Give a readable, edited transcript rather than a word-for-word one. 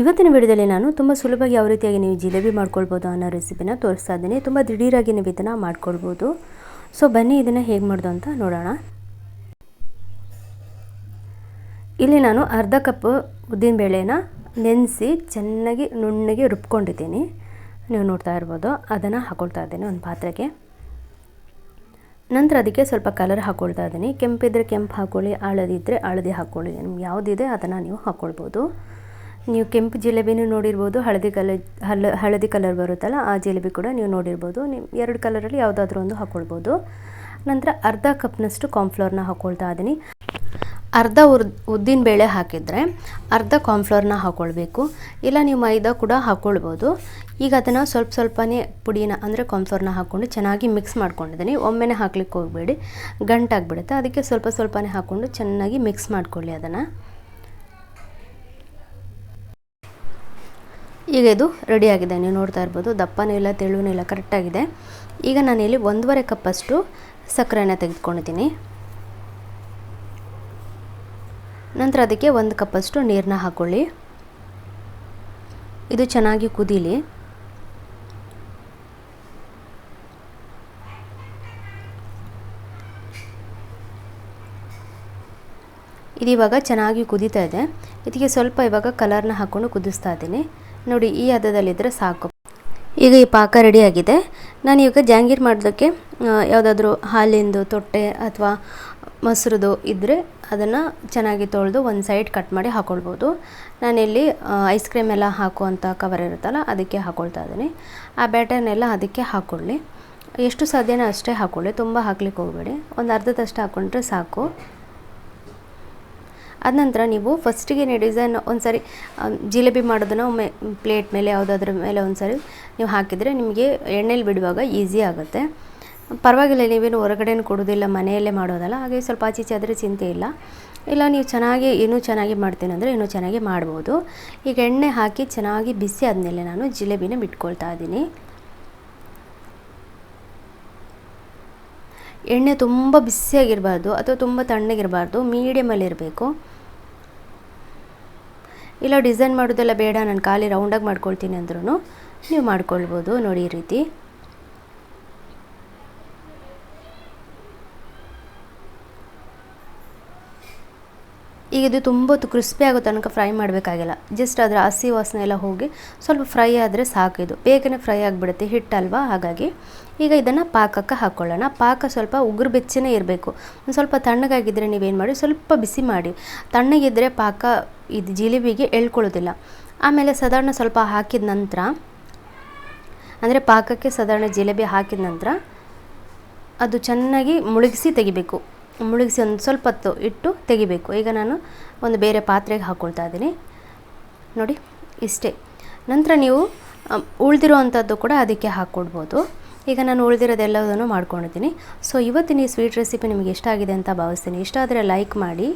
ಇವತ್ತಿನ ವಿಡಿಯೋದಲ್ಲಿ ನಾನು ತುಂಬ ಸುಲಭವಾಗಿ ಯಾವ ರೀತಿಯಾಗಿ ನೀವು ಜಿಲೇಬಿ ಮಾಡ್ಕೊಳ್ಬೋದು ಅನ್ನೋ ರೆಸಿಪಿನ ತೋರಿಸ್ತಾ ಇದ್ದೀನಿ. ತುಂಬ ದಿಢೀರಾಗಿ ನೀವು ಇದನ್ನು ಮಾಡ್ಕೊಳ್ಬೋದು. ಸೊ ಬನ್ನಿ ಇದನ್ನು ಹೇಗೆ ಮಾಡೋದು ಅಂತ ನೋಡೋಣ. ಇಲ್ಲಿ ನಾನು ಅರ್ಧ ಕಪ್ ಉದ್ದಿನಬೇಳೆನ ನೆನೆಸಿ ಚೆನ್ನಾಗಿ ನುಣ್ಣಗೆ ರುಬ್ಕೊಂಡಿದ್ದೀನಿ. ನೀವು ನೋಡ್ತಾ ಇರ್ಬೋದು. ಅದನ್ನು ಹಾಕ್ಕೊಳ್ತಾ ಇದ್ದೀನಿ ಒಂದು ಪಾತ್ರೆಗೆ. ನಂತರ ಅದಕ್ಕೆ ಸ್ವಲ್ಪ ಕಲರ್ ಹಾಕ್ಕೊಳ್ತಾ ಇದ್ದೀನಿ. ಕೆಂಪಿದ್ರೆ ಕೆಂಪು ಹಾಕ್ಕೊಳ್ಳಿ, ಹಳದಿ ಇದ್ದರೆ ಹಳದಿ ಹಾಕ್ಕೊಳ್ಳಿ. ನಿಮ್ಗೆ ಯಾವುದಿದೆ ಅದನ್ನು ನೀವು ಹಾಕ್ಕೊಳ್ಬೋದು. ನೀವು ಕೆಂಪು ಜಿಲೇಬಿನೂ ನೋಡಿರ್ಬೋದು, ಹಳದಿ ಕಲರ್ ಬರುತ್ತಲ್ಲ ಆ ಜಿಲೇಬಿ ಕೂಡ ನೀವು ನೋಡಿರ್ಬೋದು. ನೀವು ಎರಡು ಕಲರಲ್ಲಿ ಯಾವುದಾದ್ರೂ ಒಂದು ಹಾಕ್ಕೊಳ್ಬೋದು. ನಂತರ ಅರ್ಧ ಕಪ್ನಷ್ಟು ಕಾರ್ನ್ಫ್ಲೋರ್ನ ಹಾಕ್ಕೊಳ್ತಾ ಇದ್ದೀನಿ. ಅರ್ಧ ಉದ್ದಿನಬೇಳೆ ಹಾಕಿದರೆ ಅರ್ಧ ಕಾರ್ನ್ಫ್ಲೋರ್ನ ಹಾಕ್ಕೊಳ್ಬೇಕು. ಇಲ್ಲ ನೀವು ಮೈದಾ ಕೂಡ ಹಾಕ್ಕೊಳ್ಬೋದು. ಈಗ ಅದನ್ನು ಸ್ವಲ್ಪನೇ ಪುಡಿನ ಅಂದರೆ ಕಾರ್ನ್ಫ್ಲೋರ್ನ ಹಾಕ್ಕೊಂಡು ಚೆನ್ನಾಗಿ ಮಿಕ್ಸ್ ಮಾಡ್ಕೊಂಡಿದ್ದೀನಿ. ಒಮ್ಮೆನೇ ಹಾಕ್ಲಿಕ್ಕೆ ಹೋಗಬೇಡಿ, ಗಂಟಾಗಿಬಿಡುತ್ತೆ. ಅದಕ್ಕೆ ಸ್ವಲ್ಪನೇ ಹಾಕ್ಕೊಂಡು ಚೆನ್ನಾಗಿ ಮಿಕ್ಸ್ ಮಾಡ್ಕೊಳ್ಳಿ ಅದನ್ನು. ಈಗ ಇದು ರೆಡಿಯಾಗಿದೆ. ನೀವು ನೋಡ್ತಾ ಇರ್ಬೋದು. ದಪ್ಪನೂ ಇಲ್ಲ ತೆಳುವೂ ಇಲ್ಲ, ಕರೆಕ್ಟಾಗಿದೆ. ಈಗ ನಾನಿಲ್ಲಿ 1.5 ಕಪ್ಪಷ್ಟು ಸಕ್ಕರೆನ ತೆಗೆದುಕೊಂಡಿದ್ದೀನಿ. ನಂತರ ಅದಕ್ಕೆ 1 ಕಪ್ಪಷ್ಟು ನೀರನ್ನ ಹಾಕ್ಕೊಳ್ಳಿ. ಇದು ಚೆನ್ನಾಗಿ ಕುದೀಲಿ. ಇದು ಇವಾಗ ಚೆನ್ನಾಗಿ ಕುದೀತಾ ಇದೆ. ಇದಕ್ಕೆ ಸ್ವಲ್ಪ ಇವಾಗ ಕಲರ್ನ ಹಾಕ್ಕೊಂಡು ಕುದಿಸ್ತಾ ಇದ್ದೀನಿ. ನೋಡಿ, ಈ ಹದದಲ್ಲಿದ್ದರೆ ಸಾಕು. ಈಗ ಈ ಪಾಕ ರೆಡಿಯಾಗಿದೆ. ನಾನು ಇವಾಗ ಜಾಂಗೀರ್ ಮಾಡೋದಕ್ಕೆ ಯಾವುದಾದ್ರೂ ಹಾಲಿಂದು ತೊಟ್ಟೆ ಅಥವಾ ಮೊಸರದು ಇದ್ದರೆ ಅದನ್ನು ಚೆನ್ನಾಗಿ ತೊಳೆದು ಒಂದು ಸೈಡ್ ಕಟ್ ಮಾಡಿ ಹಾಕ್ಕೊಳ್ಬೋದು. ನಾನಿಲ್ಲಿ ಐಸ್ ಕ್ರೀಮ್ ಎಲ್ಲ ಹಾಕುವಂಥ ಕವರ್ ಇರುತ್ತಲ್ಲ ಅದಕ್ಕೆ ಹಾಕ್ಕೊಳ್ತಾ ಇದ್ದೀನಿ. ಆ ಬ್ಯಾಟರ್ನೆಲ್ಲ ಅದಕ್ಕೆ ಹಾಕ್ಕೊಳ್ಳಿ. ಎಷ್ಟು ಸಾಧ್ಯನೋ ಅಷ್ಟೇ ಹಾಕ್ಕೊಳ್ಳಿ, ತುಂಬ ಹಾಕ್ಲಿಕ್ಕೆ ಹೋಗಬೇಡಿ. ಒಂದು ಅರ್ಧದಷ್ಟು ಹಾಕ್ಕೊಂಡ್ರೆ ಸಾಕು. ಅದ ನಂತರ ನೀವು ಫಸ್ಟಿಗೆ ಡಿಸೈನ್ ಒಂದು ಸಾರಿ ಜಿಲೇಬಿ ಮಾಡೋದನ್ನು ಒಮ್ಮೆ ಪ್ಲೇಟ್ ಮೇಲೆ ಯಾವುದಾದ್ರ ಮೇಲೆ ಒಂದು ಸಾರಿ ನೀವು ಹಾಕಿದರೆ ನಿಮಗೆ ಎಣ್ಣೆಲಿ ಬಿಡುವಾಗ ಈಸಿ ಆಗುತ್ತೆ. ಪರವಾಗಿಲ್ಲ, ನೀವೇನು ಹೊರಗಡೆನೂ ಕೊಡೋದಿಲ್ಲ, ಮನೆಯಲ್ಲೇ ಮಾಡೋದಲ್ಲ. ಹಾಗೆ ಸ್ವಲ್ಪ ಆಚೀಚೆ ಆದರೆ ಚಿಂತೆ ಇಲ್ಲ. ಇಲ್ಲ ನೀವು ಇನ್ನೂ ಚೆನ್ನಾಗಿ ಮಾಡ್ತೀನಿ ಅಂದರೆ ಇನ್ನೂ ಚೆನ್ನಾಗಿ ಮಾಡ್ಬೋದು. ಈಗ ಎಣ್ಣೆ ಹಾಕಿ ಚೆನ್ನಾಗಿ ಬಿಸಿ ಆದಮೇಲೆ ನಾನು ಜಿಲೇಬಿನ ಬಿಟ್ಕೊಳ್ತಾ ಇದ್ದೀನಿ. ಎಣ್ಣೆ ತುಂಬ ಬಿಸಿಯಾಗಿರಬಾರ್ದು ಅಥವಾ ತುಂಬ ತಣ್ಣಗಿರಬಾರ್ದು, ಮೀಡಿಯಮಲ್ಲಿ ಇರಬೇಕು. ಇಲ್ಲ ಡಿಸೈನ್ ಮಾಡೋದೆಲ್ಲ ಬೇಡ, ನಾನು ಖಾಲಿ ರೌಂಡಾಗಿ ಮಾಡ್ಕೊಳ್ತೀನಿ ಅಂದ್ರೂ ನೀವು ಮಾಡ್ಕೊಳ್ಬೋದು. ನೋಡಿ ಈ ರೀತಿ. ಈಗ ಇದು ತುಂಬ ಕ್ರಿಸ್ಪಿ ಆಗೋ ತನಕ ಫ್ರೈ ಮಾಡಬೇಕಾಗಿಲ್ಲ. ಜಸ್ಟ್ ಅದರ ಹಸಿ ವಾಸನೆ ಎಲ್ಲ ಹೋಗಿ ಸ್ವಲ್ಪ ಫ್ರೈ ಆದರೆ ಸಾಕು. ಇದು ಬೇಗನೆ ಫ್ರೈ ಆಗಿಬಿಡುತ್ತೆ, ಹಿಟ್ಟಲ್ವಾ, ಹಾಗಾಗಿ. ಈಗ ಇದನ್ನು ಪಾಕಕ್ಕೆ ಹಾಕ್ಕೊಳ್ಳೋಣ. ಪಾಕ ಸ್ವಲ್ಪ ಉಗುರು ಬೆಚ್ಚನೇ ಇರಬೇಕು. ಒಂದು ಸ್ವಲ್ಪ ತಣ್ಣಗಾಗಿದ್ದರೆ ನೀವೇನು ಮಾಡಿ ಸ್ವಲ್ಪ ಬಿಸಿ ಮಾಡಿ. ತಣ್ಣಗಿದ್ದರೆ ಪಾಕ ಇದು ಜಿಲೇಬಿಗೆ ಎಳ್ಕೊಳ್ಳೋದಿಲ್ಲ. ಆಮೇಲೆ ಸಾಧಾರಣ ಸ್ವಲ್ಪ ಹಾಕಿದ ನಂತರ ಅಂದರೆ ಪಾಕಕ್ಕೆ ಸಾಧಾರಣ ಜಿಲೇಬಿ ಹಾಕಿದ ನಂತರ ಅದು ಚೆನ್ನಾಗಿ ಮುಳುಗಿಸಿ ತೆಗಿಬೇಕು. ಮುಳುಗಿಸಿ ಒಂದು ಸ್ವಲ್ಪ ಹೊತ್ತು ಇಟ್ಟು ತೆಗಿಬೇಕು. ಈಗ ನಾನು ಒಂದು ಬೇರೆ ಪಾತ್ರೆಗೆ ಹಾಕ್ಕೊಳ್ತಾ ಇದ್ದೀನಿ. ನೋಡಿ ಇಷ್ಟೇ. ನಂತರ ನೀವು ಉಳಿದಿರೋ ಅಂಥದ್ದು ಕೂಡ ಅದಕ್ಕೆ ಹಾಕ್ಕೊಡ್ಬೋದು. ಈಗ ನಾನು ಉಳಿದಿರೋದೆಲ್ಲದನ್ನು ಮಾಡ್ಕೊಂಡಿದ್ದೀನಿ. ಸೊ ಇವತ್ತಿನ ಈ ಸ್ವೀಟ್ ರೆಸಿಪಿ ನಿಮಗೆ ಇಷ್ಟ ಆಗಿದೆ ಅಂತ ಭಾವಿಸ್ತೀನಿ. ಇಷ್ಟ ಆದರೆ ಲೈಕ್ ಮಾಡಿ.